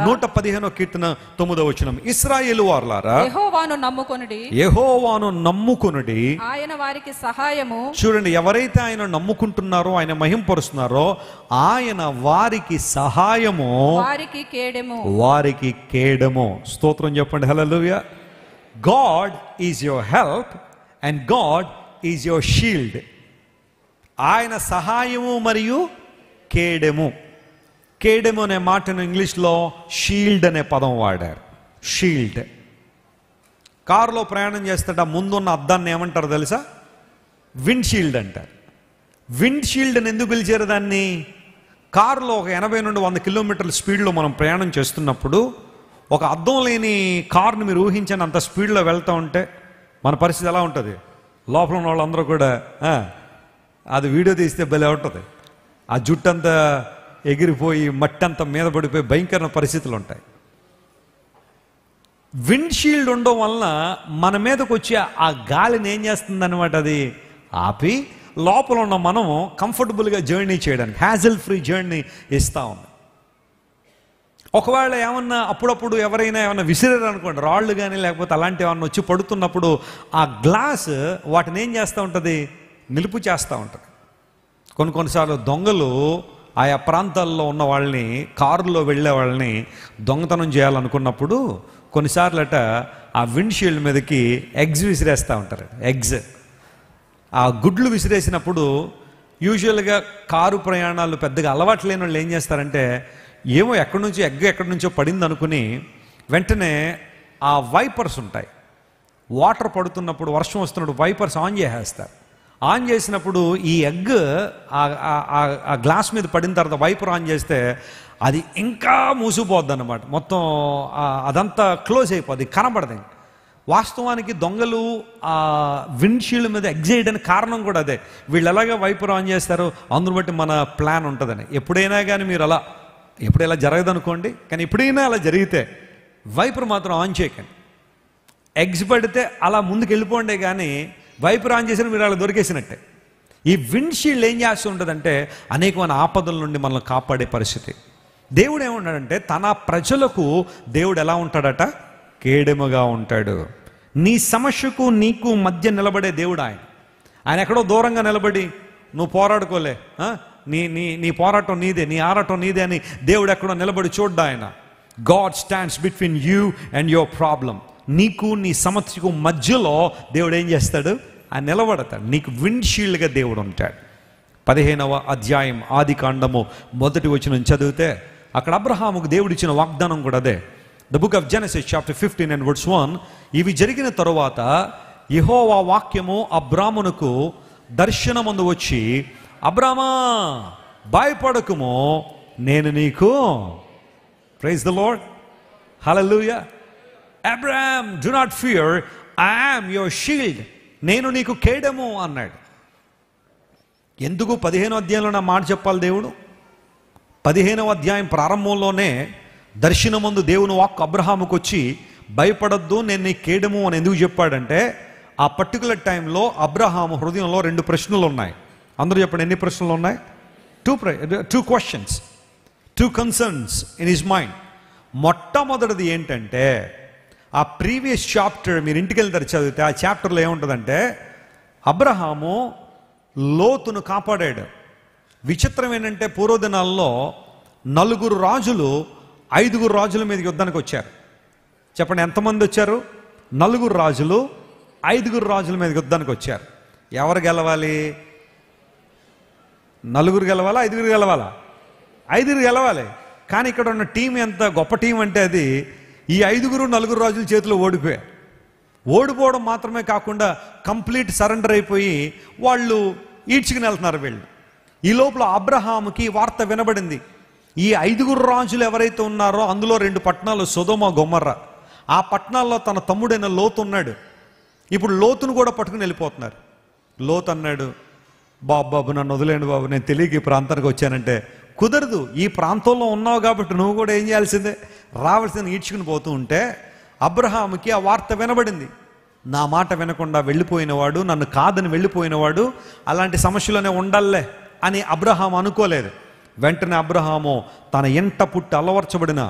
115వ కీర్తన 9వ వచనం, ఇశ్రాయేలు వారలారా యెహోవాను నమ్ముకొనుడి, ఆయన వారికి సహాయము. చూడండి, ఎవరైతే ఆయన నమ్ముకుంటున్నారో, ఆయన మహింపరుస్తున్నారో, ఆయన వారికి సహాయము, వారికి కేడము. స్తోత్రం చెప్పండి, hallelujah. God is your help and God is your shield. ఆయన సహాయము మరియు కేడెము. కేడెము అనే మాటను ఇంగ్లీష్లో షీల్డ్ అనే పదం వాడారు. షీల్డ్. కారులో ప్రయాణం చేస్తాడ ముందున్న అద్దాన్ని ఏమంటారు తెలుసా? విండ్ షీల్డ్ అంటారు. విండ్ షీల్డ్ అని ఎందుకు పిలిచారు దాన్ని? కారులో ఒక 80 నుండి 100 కిలోమీటర్ల స్పీడ్లో మనం ప్రయాణం చేస్తున్నప్పుడు ఒక అద్దం లేని కారుని మీరు ఊహించండి, అంత స్పీడ్లో వెళ్తూ ఉంటే మన పరిస్థితి ఎలా ఉంటుంది? లోపల ఉన్న వాళ్ళందరూ కూడా అది వీడియో తీస్తే భలే ఉంటుంది. ఆ జుట్టు అంతా ఎగిరిపోయి మట్టి అంతా మీద పడిపోయి భయంకరమైన పరిస్థితులు ఉంటాయి. విండ్ షీల్డ్ ఉండడం వలన మన మీదకి వచ్చి ఆ గాలిని ఏం చేస్తుంది అనమాట, అది ఆపి లోపల ఉన్న మనము కంఫర్టబుల్గా జర్నీ చేయడానికి హ్యాజల్ ఫ్రీ జర్నీ ఇస్తూ ఉంది. ఒకవేళ ఏమన్నా అప్పుడప్పుడు ఎవరైనా ఏమన్నా విసిరారు అనుకోండి, రాళ్ళు కానీ లేకపోతే అలాంటివి ఏమన్నా వచ్చి పడుతున్నప్పుడు ఆ గ్లాస్ వాటిని ఏం చేస్తూ ఉంటుంది? నిలుపు చేస్తూ ఉంటుంది. కొన్నిసార్లు దొంగలు ఆయా ప్రాంతాల్లో ఉన్న వాళ్ళని, కారులో వెళ్ళే వాళ్ళని దొంగతనం చేయాలనుకున్నప్పుడు కొన్నిసార్లు ఆ విండ్ షీల్డ్ మీదకి ఎగ్స్ విసిరేస్తూ ఉంటారు. ఎగ్స్, ఆ గుడ్లు విసిరేసినప్పుడు యూజువల్గా కారు ప్రయాణాలు పెద్దగా అలవాటు లేని వాళ్ళు ఏం చేస్తారంటే, ఏమో ఎక్కడి నుంచో పడింది అనుకుని వెంటనే ఆ వైపర్స్ ఉంటాయి, వాటర్ పడుతున్నప్పుడు, వర్షం వస్తున్నప్పుడు వైపర్స్ ఆన్ చేసేస్తారు. ఆన్ చేసినప్పుడు ఈ ఎగ్ ఆ గ్లాస్ మీద పడిన తర్వాత వైపర్ ఆన్ చేస్తే అది ఇంకా మూసిపోద్ది అన్నమాట. మొత్తం అదంతా క్లోజ్ అయిపోద్ది, కనబడదు. వాస్తవానికి దొంగలు ఆ విండ్షీల్డ్ మీద ఎగ్జైట్ కారణం కూడా అదే. వీళ్ళు ఎలాగ వైపర్ ఆన్ చేస్తారు, అందును బట్టి మన ప్లాన్ ఉంటుందని. ఎప్పుడైనా కానీ మీరు ఎప్పుడు ఇలా జరగదనుకోండి, కానీ ఎప్పుడైనా అలా జరిగితే వైపర్ మాత్రం ఆన్ చేయకండి. ఎగ్స్ పడితే అలా ముందుకు వెళ్ళిపోండే, కానీ వైపర్ ఆన్ చేసిన మీరు అలా దొరికేసినట్టే. ఈ విండ్షీల్డ్ ఏం చేస్తూ ఉంటుందంటే అనేకమైన ఆపదల నుండి మనల్ని కాపాడే పరిస్థితి. దేవుడు ఏమన్నాడంటే తన ప్రజలకు దేవుడు ఎలా ఉంటాడట? కేడెముగా ఉంటాడు. నీ సమస్యకు నీకు మధ్య నిలబడే దేవుడు ఆయన. ఆయన ఎక్కడో దూరంగా నిలబడి నువ్వు పోరాడుకోలే, నీ పోరాటం నీదే, నీ ఆరాటం నీదే అని దేవుడు ఎక్కడో నిలబడి చూడ్డా ఆయన. God stands between you and your problem. నీకు నీ సమస్యకు మధ్యలో దేవుడు ఏం చేస్తాడు? ఆయన నిలబడతాడు. నీకు విండ్షీల్డ్గా దేవుడు ఉంటాడు. 15వ అధ్యాయం ఆది కాండము 1వ వచనం చదివితే అక్కడ అబ్రహాముకు దేవుడు ఇచ్చిన వాగ్దానం కూడా అదే. The book of Genesis chapter 15 and verse 1. ఇవి జరిగిన తరువాత యెహోవా వాక్యము అబ్రామునకు దర్శనమందు వచ్చి, అబ్రామా భయపడకుము, నేను నీకు, praise the Lord, hallelujah, Abram do not fear, I am your shield, నేను నీకు కేడము అన్నాడు. ఎందుకు 15వ అధ్యాయంలో నా మాట చెప్పాలి దేవుడు? 15వ అధ్యాయం ప్రారంభంలోనే దర్శనమందు దేవుని వాక్కు అబ్రహాముకు వచ్చి భయపడద్దు, నేను నీ కేడము అని ఎందుకు చెప్పాడంటే ఆ పర్టికులర్ టైంలో అబ్రహాము హృదయంలో 2 ప్రశ్నలు ఉన్నాయి. అందరూ చెప్పండి, ఎన్ని ప్రశ్నలు ఉన్నాయి? 2 questions, 2 concerns in his mind. మొట్టమొదటిది ఏంటంటే, ఆ ప్రీవియస్ చాప్టర్ మీరు ఇంటికి వెళ్తారు చదివితే ఆ చాప్టర్లో ఏముంటుందంటే అబ్రహాము లోతును కాపాడాడు. విచిత్రం ఏంటంటే పూర్వదినాల్లో 4 రాజులు 5 రాజుల మీదకి యుద్ధానికి వచ్చారు. చెప్పండి, ఎంతమంది వచ్చారు? 4 రాజులు 5 రాజుల మీదకి యుద్ధానికి వచ్చారు. ఎవరు గెలవాలి? 4 గెలవాలా? 5 గెలవాలా? 5 గెలవాలి. కానీ ఇక్కడ ఉన్న టీం ఎంత గొప్ప టీం అంటే అది ఈ 5 రాజుల చేతిలో ఓడిపోయారు. ఓడిపోవడం మాత్రమే కాకుండా కంప్లీట్ సరెండర్ అయిపోయి వాళ్ళు ఈడ్చుకుని వెళ్తున్నారు వీళ్ళు. ఈ లోపల అబ్రహాముకి వార్త వినబడింది. ఈ 5 రాజులు ఎవరైతే ఉన్నారో అందులో 2 పట్టణాలు సొదొమ గొమొర్రా. ఆ పట్టణాల్లో తన తమ్ముడైన లోతు ఉన్నాడు. ఇప్పుడు లోతును కూడా పట్టుకుని వెళ్ళిపోతున్నారు. లోతు అన్నాడు, బాబు నన్ను వదిలేండి బాబు, నేను తెలియక ఈ ప్రాంతానికి వచ్చానంటే కుదరదు. ఈ ప్రాంతంలో ఉన్నావు కాబట్టి నువ్వు కూడా ఏం చేయాల్సిందే, రావాల్సింది ఈడ్చుకుని పోతూ ఉంటే అబ్రహాముకి ఆ వార్త వినబడింది. నా మాట వినకుండా వెళ్ళిపోయినవాడు, నన్ను కాదని వెళ్ళిపోయినవాడు అలాంటి సమస్యలోనే ఉండాలే అని అబ్రహాము అనుకోలేదు. వెంటనే అబ్రహాము తన ఎంట పుట్టి అలవర్చబడిన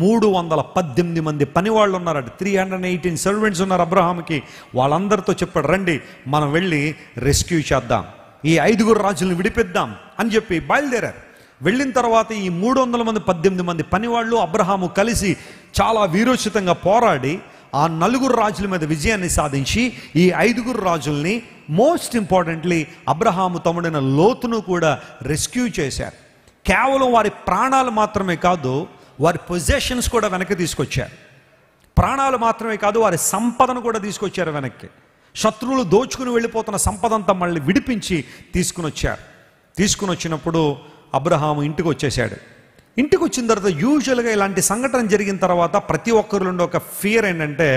318 మంది పనివాళ్ళు ఉన్నారట. 318 సర్వెంట్స్ ఉన్నారు అబ్రహాముకి. వాళ్ళందరితో చెప్పాడు, రండి మనం వెళ్ళి రెస్క్యూ చేద్దాం, ఈ 5 రాజులను విడిపిద్దాం అని చెప్పి బయలుదేరారు. వెళ్ళిన తర్వాత ఈ 318 మంది పనివాళ్ళు అబ్రహాము కలిసి చాలా వీరోచితంగా పోరాడి ఆ 4 రాజుల మీద విజయాన్ని సాధించి ఈ 5 రాజుల్ని, మోస్ట్ ఇంపార్టెంట్లీ అబ్రహాము తమ్ముడైన లోతును కూడా రెస్క్యూ చేశారు. కేవలం వారి ప్రాణాలు మాత్రమే కాదు, వారి పొజెషన్స్ కూడా వెనక్కి తీసుకొచ్చారు. ప్రాణాలు మాత్రమే కాదు, వారి సంపదను కూడా తీసుకొచ్చారు వెనక్కి. శత్రువులు దోచుకుని వెళ్ళిపోతున్న సంపదంతా మళ్ళీ విడిపించి తీసుకుని వచ్చారు. తీసుకుని వచ్చినప్పుడు అబ్రహాము ఇంటికి వచ్చేసాడు. ఇంటికి వచ్చిన తర్వాత యూజువల్గా ఇలాంటి సంఘటన జరిగిన తర్వాత ప్రతి ఒక్కరిలో ఉండే ఒక ఫియర్ ఏంటంటే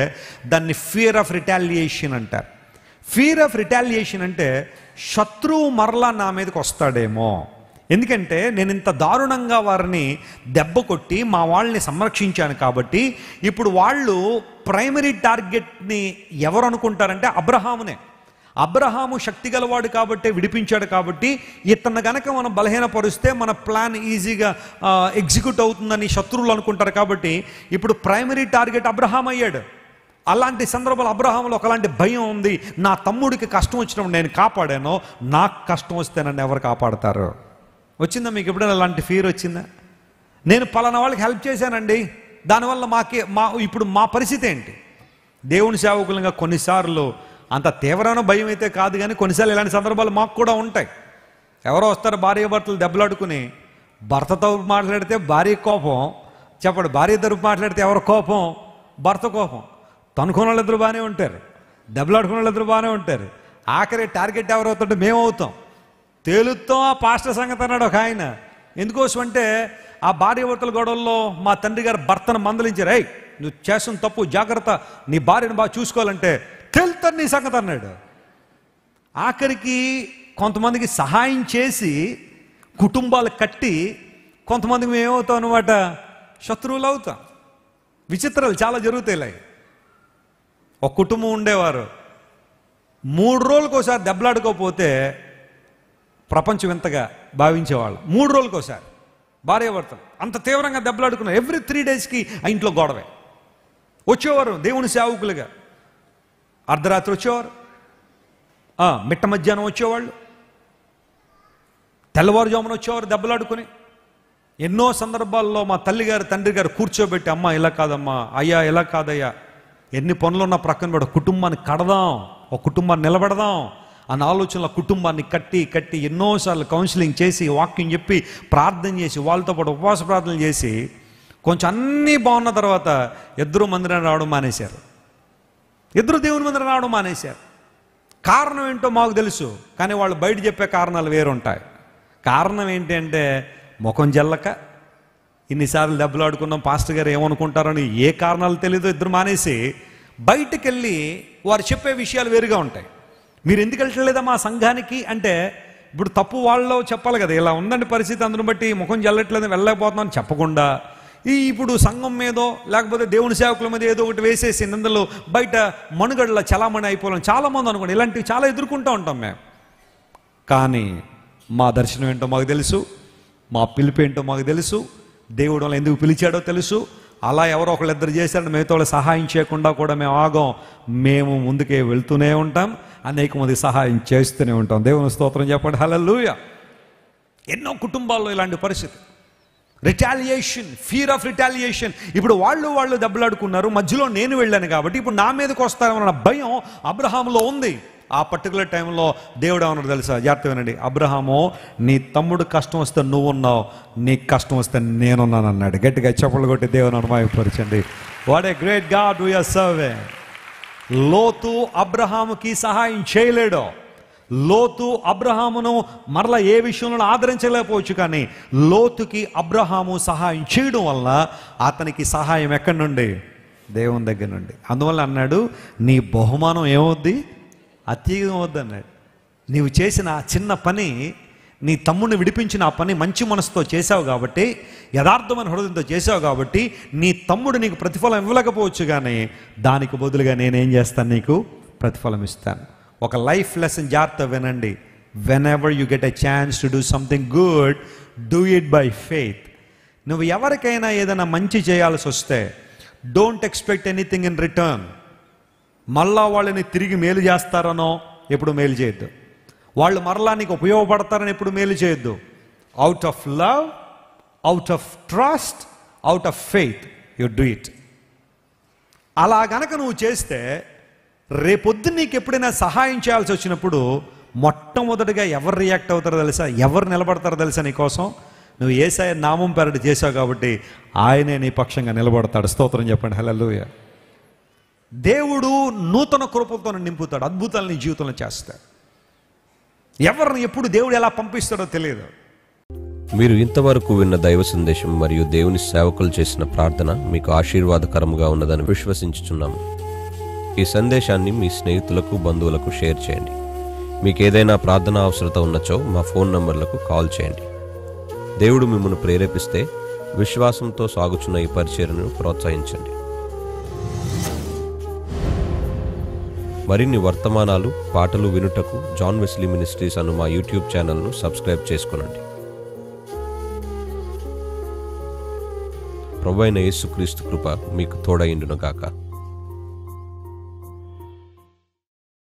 దాన్ని ఫియర్ ఆఫ్ రిటాలియేషన్ అంటారు. ఫియర్ ఆఫ్ రిటాలియేషన్ అంటే శత్రువు మరలా నా మీదకి వస్తాడేమో, ఎందుకంటే నేను ఇంత దారుణంగా వారిని దెబ్బ కొట్టి మా వాళ్ళని సంరక్షించాను కాబట్టి ఇప్పుడు వాళ్ళు ప్రైమరీ టార్గెట్ని ఎవరు అనుకుంటారంటే అబ్రహామునే. అబ్రహాము శక్తి గలవాడు కాబట్టి విడిపించాడు కాబట్టి ఇతను గనక మనం బలహీనపరుస్తే మన ప్లాన్ ఈజీగా ఎగ్జిక్యూట్ అవుతుందని శత్రువులు అనుకుంటారు. కాబట్టి ఇప్పుడు ప్రైమరీ టార్గెట్ అబ్రహాం అయ్యాడు. అలాంటి సందర్భాలు అబ్రహాంలో ఒకలాంటి భయం ఉంది. నా తమ్ముడికి కష్టం వచ్చినప్పుడు నేను కాపాడాను, నాకు కష్టం వస్తే నన్ను ఎవరు కాపాడతారు? వచ్చిందా మీకు ఎప్పుడైనా అలాంటి ఫీర్ వచ్చిందా? నేను పలానా వాళ్ళకి హెల్ప్ చేశానండి, దానివల్ల ఇప్పుడు మా పరిస్థితి ఏంటి? దేవుని సేవకులుగా కొన్నిసార్లు అంత తీవ్రమైన భయం అయితే కాదు, కానీ కొన్నిసార్లు ఇలాంటి సందర్భాలు మాకు కూడా ఉంటాయి. ఎవరో వస్తారు భార్య భర్తలు దెబ్బలాడుకుని, భర్తతో మాట్లాడితే భార్య కోపం, చెప్పండి, భార్య తరపు మాట్లాడితే ఎవరు కోపం? భర్త కోపం. తనుకున్న వాళ్ళిద్దరు బాగానే ఉంటారు, దెబ్బలాడుకున్న వాళ్ళిద్దరు బాగానే ఉంటారు. ఆఖరి టార్గెట్ ఎవరు అవుతుంటే మేము అవుతాం. తేలుతాం ఆ పాస్టర్ సంగతి అన్నాడు ఒక ఆయన. ఎందుకోసం అంటే ఆ భార్య భర్తల గొడవల్లో మా తండ్రి గారు భర్తను మందలించారు, ఏయ్ నువ్వు చేస్తున్న తప్పు, జాగ్రత్త, నీ భార్యను బాగా చూసుకోవాలంటే తెలుతాను నీ సంగతి అన్నాడు. ఆఖరికి కొంతమందికి సహాయం చేసి కుటుంబాలు కట్టి కొంతమందికి మేము ఏమవుతాం అనమాట, శత్రువులు అవుతాం. విచిత్రాలు చాలా జరుగుతాయి. ఒక కుటుంబం ఉండేవారు, 3 రోజులకు ఒకసారి దెబ్బలాడుకోకపోతే ప్రపంచం ఎంతగా భావించేవాళ్ళు. 3 రోజులకు ఒకసారి భార్యాభర్తలు అంత తీవ్రంగా దెబ్బలాడుకున్నారు. ఎవ్రీ 3 డేస్కి ఆ ఇంట్లో గొడవే. వచ్చేవారు దేవుని సేవకులుగా, అర్ధరాత్రి వచ్చేవారు, మిట్ట మధ్యాహ్నం వచ్చేవాళ్ళు, తెల్లవారుజామున వచ్చేవారు దెబ్బలాడుకుని. ఎన్నో సందర్భాల్లో మా తల్లి గారు తండ్రి గారు కూర్చోబెట్టి, అమ్మ ఇలా కాదమ్మా, అయ్యా ఇలా కాదయ్యా, ఎన్ని పనులున్నా ప్రక్కన పెడ, కుటుంబాన్ని కడదాం, ఒక కుటుంబాన్ని నిలబెడదాం అన్న ఆలోచనలో కుటుంబాన్ని కట్టి ఎన్నోసార్లు కౌన్సిలింగ్ చేసి, వాక్యం చెప్పి, ప్రార్థన చేసి, వాళ్ళతో పాటు ఉపవాస ప్రార్థనలు చేసి కొంచెం అన్నీ బాగున్న తర్వాత ఇద్దరు మందిరాన్ని రావడం మానేశారు. ఇద్దరు దేవుని మందిరం రావడం మానేశారు. కారణం ఏంటో మాకు తెలుసు, కానీ వాళ్ళు బయట చెప్పే కారణాలు వేరుంటాయి. కారణం ఏంటి అంటే ముఖం జల్లక, ఇన్నిసార్లు దెబ్బలాడుకున్నాం, పాస్టర్ గారు ఏమనుకుంటారని ఏ కారణాలు తెలీదు. ఇద్దరు మానేసి బయటికి వెళ్ళి వారు చెప్పే విషయాలు వేరుగా ఉంటాయి. మీరు ఎందుకు వెళ్ళట్లేదా మా సంఘానికి అంటే, ఇప్పుడు తప్పు వాళ్ళలో చెప్పాలి కదా, ఇలా ఉందండి పరిస్థితి, అందుని బట్టి ముఖం జల్లట్లేదు వెళ్ళలేకపోతున్నాం అని చెప్పకుండా ఇప్పుడు సంఘం మీదో లేకపోతే దేవుని సేవకుల మీద ఏదో ఒకటి వేసేసి నిందలు బయట మనుగడలో చలామణి అయిపోవాలని చాలామంది అనుకోండి. ఇలాంటివి చాలా ఎదుర్కొంటూ ఉంటాం మేము. కానీ మా దర్శనం ఏంటో మాకు తెలుసు, మా పిలుపు ఏంటో మాకు తెలుసు, దేవుడు వాళ్ళని ఎందుకు పిలిచాడో తెలుసు. అలా ఎవరో ఒకళ్ళిద్దరు చేశారని మిగతా వాళ్ళు సహాయం చేయకుండా కూడా మేము ఆగం. మేము ముందుకే వెళ్తూనే ఉంటాం, అనేక మంది సహాయం చేస్తూనే ఉంటాం. దేవుని స్తోత్రం చెప్పండి, హల్లెలూయా. ఎన్నో కుటుంబాల్లో ఇలాంటి పరిస్థితి, రిటాలియేషన్, ఫియర్ ఆఫ్ రిటాలియేషన్. ఇప్పుడు వాళ్ళు దెబ్బలాడుకున్నారు, మధ్యలో నేను వెళ్ళాను కాబట్టి ఇప్పుడు నా మీదకి వస్తారన్న భయం అబ్రహాములో ఉంది. ఆ పర్టికులర్ టైంలో దేవుడు ఏమన్నాడు తెలుసా? జాగ్రత్త వినండి. అబ్రహాము, నీ తమ్ముడు కష్టం వస్తే నువ్వు ఉన్నావు, నీకు కష్టం వస్తే నేనున్నాను అన్నాడు. గట్టిగా చప్పట్లు కొట్టి దేవుని అనుమాయపరచండి. What a great God we are serving. లోతు అబ్రహాముకి సహాయం చేయలేడు. లోతు అబ్రహామును మరలా ఏ విషయంలో ఆదరించలేకపోవచ్చు, కానీ లోతుకి అబ్రహాము సహాయం చేయడం వల్ల అతనికి సహాయం ఎక్కడి నుండి? దేవుని దగ్గర నుండి. అందువల్ల అన్నాడు, నీ బహుమానం ఏమవుద్ది? అత్యధికం వద్దు అన్నాడు. నీవు చేసిన ఆ చిన్న పని, నీ తమ్ముడిని విడిపించిన ఆ పని మంచి మనసుతో చేసావు కాబట్టి, యథార్థమైన హృదయంతో చేసావు కాబట్టి నీ తమ్ముడు నీకు ప్రతిఫలం ఇవ్వలేకపోవచ్చు, కానీ దానికి బదులుగా నేనేం చేస్తాను? నీకు ప్రతిఫలం ఇస్తాను. ఒక లైఫ్ లెసన్ జాగ్రత్త వినండి. When ever you get a chance to do something good, do it by faith. నువ్వు ఎవరికైనా ఏదైనా మంచి చేయాల్సి వస్తే don't expect anything in return. మళ్ళా వాళ్ళని తిరిగి మేలు చేస్తారనో ఎప్పుడు మేలు చేయొద్దు. వాళ్ళు మరలా నీకు ఉపయోగపడతారని ఎప్పుడు మేలు చేయొద్దు. Out of love, out of trust, out of faith you do it. అలా గనక నువ్వు చేస్తే రేపొద్దు నీకు ఎప్పుడైనా సహాయం చేయాల్సి వచ్చినప్పుడు మొట్టమొదటిగా ఎవరు రియాక్ట్ అవుతారో తెలుసా? ఎవరు నిలబడతారో తెలుసా నీకోసం? నువ్వు యేసయ్య నామం పేరట చేశావు కాబట్టి ఆయనే నీ పక్షంగా నిలబడతాడు. స్తోత్రం చెప్పండి, హల్లెలూయా. దేవుడు నూతన కృపలతో నింపుతాడు, అద్భుతాలు నీ జీవితంలో చేస్తాడు. ఎవరిని ఎప్పుడు దేవుడు ఎలా పంపిస్తాడో తెలియదు. మీరు ఇంతవరకు విన్న దైవ సందేశం మరియు దేవుని సేవకులు చేసిన ప్రార్థన మీకు ఆశీర్వాదకరముగా ఉన్నదని విశ్వసించుచున్నాము. ఈ సందేశాన్ని మీ స్నేహితులకు, బంధువులకు షేర్ చేయండి. మీకు ఏదైనా ప్రార్థన అవసరత ఉన్నచో మా ఫోన్ నంబర్లకు కాల్ చేయండి. దేవుడు మిమ్మల్ని ప్రేరేపిస్తే విశ్వాసంతో సాగుచున్న ఈ పరిచర్యను ప్రోత్సహించండి. మరిన్ని వర్తమానాలు, పాటలు వినుటకు జాన్ వెస్లీ మినిస్ట్రీస్ అను మా యూట్యూబ్ ఛానల్ను సబ్స్క్రైబ్ చేసుకొనండి. ప్రభువైన యేసుక్రీస్తు కృప మీకు తోడైండును గాక.